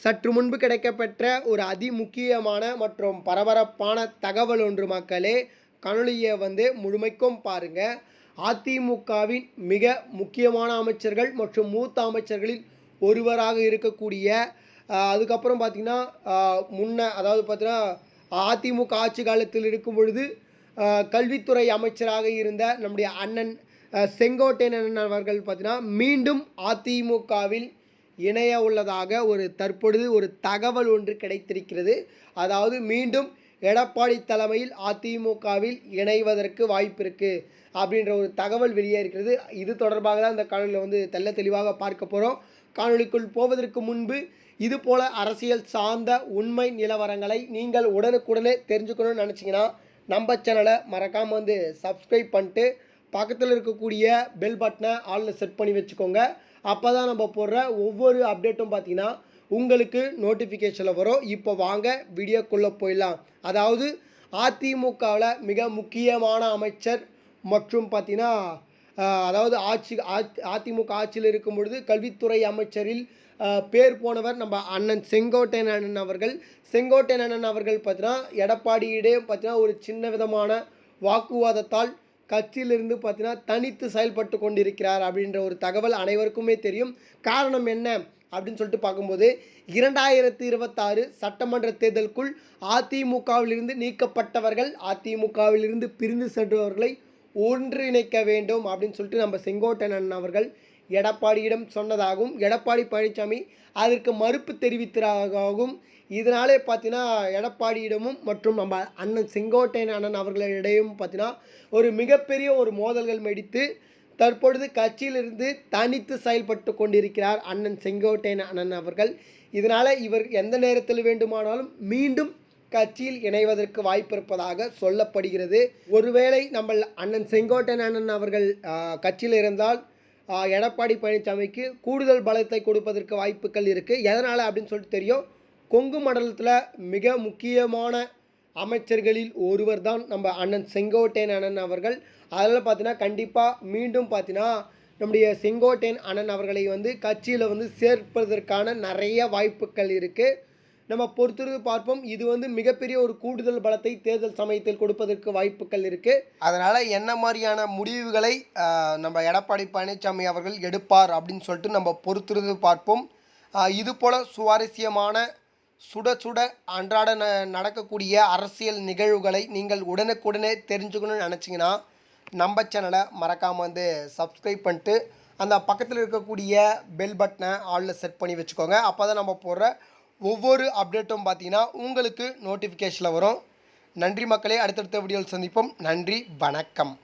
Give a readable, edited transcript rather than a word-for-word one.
சற்று முன்பு கிடைக்கப்பெற்ற ஒரு அதிமுக்கியமான மற்றும் பரபரப்பான தகவல் ஒன்று மக்களே. காணொளியை முழுமைக்கும் பாருங்க. அதிமுகவின் மிக முக்கியமான அமைச்சர்கள் மற்றும் மூத்த அமைச்சர்களில் ஒருவராக இருக்கக்கூடிய அதுக்கப்புறம் பார்த்திங்கன்னா அதாவது பார்த்திங்கன்னா அதிமுக ஆட்சி காலத்தில் இருக்கும் பொழுது கல்வித்துறை அமைச்சராக இருந்த நம்முடைய அண்ணன் செங்கோட்டையன் அவர்கள் பார்த்திங்கன்னா மீண்டும் அதிமுகவில் இணைய உள்ளதாக தற்பொழுது ஒரு தகவல் ஒன்று கிடைத்திருக்கிறது. அதாவது மீண்டும் எடப்பாடி தலைமையில் அதிமுகவில் இணைவதற்கு வாய்ப்பு இருக்குது அப்படின்ற ஒரு தகவல் வெளியே இருக்கிறது. இது தொடர்பாக தான் இந்த காணொலியில் தெள்ள தெளிவாக பார்க்க போகிறோம். காணொலிக்குள் போவதற்கு முன்பு இது போல அரசியல் சார்ந்த உண்மை நிலவரங்களை நீங்கள் உடனுக்குடனே தெரிஞ்சுக்கணும்னு நினச்சிங்கன்னா நம்ம சேனலை மறக்காமல் சப்ஸ்கிரைப் பண்ணிட்டு பக்கத்தில் இருக்கக்கூடிய பெல் பட்டனை ஆலில் செட் பண்ணி வச்சுக்கோங்க. அப்போ தான் நம்ம போடுற ஒவ்வொரு அப்டேட்டும் பார்த்தீங்கன்னா உங்களுக்கு நோட்டிஃபிகேஷனில் வரும். இப்போ வாங்க வீடியோக்குள்ளே போயிடலாம். அதாவது அதிமுகவில் மிக முக்கியமான அமைச்சர் மற்றும் பார்த்தீங்கன்னா அதாவது அதிமுக ஆட்சியில் இருக்கும் பொழுது கல்வித்துறை அமைச்சரில் பேர் போனவர் நம்ம அண்ணன் செங்கோட்டையன் அண்ணன் அவர்கள். செங்கோட்டையன் அண்ணன் அவர்கள் பார்த்தீங்கன்னா எடப்பாடியிடையே பார்த்தீங்கன்னா ஒரு சின்ன விதமான வாக்குவாதத்தால் கட்சியிலிருந்து பார்த்தீங்கன்னா தனித்து செயல்பட்டு கொண்டிருக்கிறார் அப்படின்ற ஒரு தகவல் அனைவருக்குமே தெரியும். காரணம் என்ன அப்படின்னு சொல்லிட்டு பார்க்கும்போது 2026 சட்டமன்ற தேர்தலுக்குள் அதிமுகவிலிருந்து நீக்கப்பட்டவர்கள் அதிமுகவிலிருந்து பிரிந்து சென்றவர்களை ஒன்றிணைக்க வேண்டும் அப்படின்னு சொல்லிட்டு நம்ம செங்கோட்டையன் அவர்கள் எடப்பாடியிடம் சொன்னதாகவும் எடப்பாடி பழனிசாமி அதற்கு மறுப்பு தெரிவித்ததாகவும் இதனாலே பார்த்தீங்கன்னா எடப்பாடியிடமும் மற்றும் நம்ம அண்ணன் செங்கோட்டையன் அண்ணன் அவர்களிடையும் பார்த்தீங்கன்னா ஒரு மிகப்பெரிய ஒரு மோதல்கள் வெடித்து தற்பொழுது கட்சியிலிருந்து தனித்து செயல்பட்டு கொண்டிருக்கிறார் அண்ணன் செங்கோட்டையன் அண்ணன் அவர்கள். இதனால் இவர் எந்த நேரத்தில் வேண்டுமானாலும் மீண்டும் கட்சியில் இணைவதற்கு வாய்ப்பு இருப்பதாக சொல்லப்படுகிறது. ஒருவேளை நம்ம அண்ணன் செங்கோட்டையன் அண்ணன் அவர்கள் கட்சியில் இருந்தால் எடப்பாடி பழனிசாமிக்கு கூடுதல் பலத்தை கொடுப்பதற்கு வாய்ப்புகள் இருக்குது. எதனால் அப்படின்னு சொல்லிட்டு தெரியும். கொங்கு மண்டலத்தில் மிக முக்கியமான அமைச்சர்களில் ஒருவர் தான் நம்ம அண்ணன் செங்கோட்டையன் அண்ணன் அவர்கள். அதில் பார்த்தீங்கன்னா கண்டிப்பாக மீண்டும் பார்த்தீங்கன்னா நம்முடைய செங்கோட்டையன் அண்ணன் அவர்களை கட்சியில் சேர்ப்பதற்கான நிறைய வாய்ப்புகள் இருக்குது. நம்ம பொறுத்திருந்து பார்ப்போம். இது மிகப்பெரிய ஒரு கூடுதல் பலத்தை தேர்தல் சமயத்தில் கொடுப்பதற்கு வாய்ப்புகள் இருக்குது. அதனால் என்ன மாதிரியான முடிவுகளை நம்ம எடப்பாடி பழனிசாமி அவர்கள் எடுப்பார் அப்படின்னு சொல்லிட்டு நம்ம பொறுத்திருந்து பார்ப்போம். இது போல் சுவாரஸ்யமான சுட சுட அன்றாட நடக்கக்கூடிய அரசியல் நிகழ்வுகளை நீங்கள் உடனுக்குடனே தெரிஞ்சுக்கணும்னு நினச்சிங்கன்னா நம்ம சேனலை மறக்காமல் சப்ஸ்கிரைப் பண்ணிட்டு அந்த பக்கத்தில் இருக்கக்கூடிய பெல் பட்டனை ஆலில் செட் பண்ணி வச்சுக்கோங்க. அப்போ தான் நம்ம போடுற ஒவ்வொரு அப்டேட்டும் பார்த்தீங்கன்னா உங்களுக்கு நோட்டிஃபிகேஷனில் வரும். நன்றி மக்களே. அடுத்தடுத்த வீடியோவில் சந்திப்போம். நன்றி, வணக்கம்.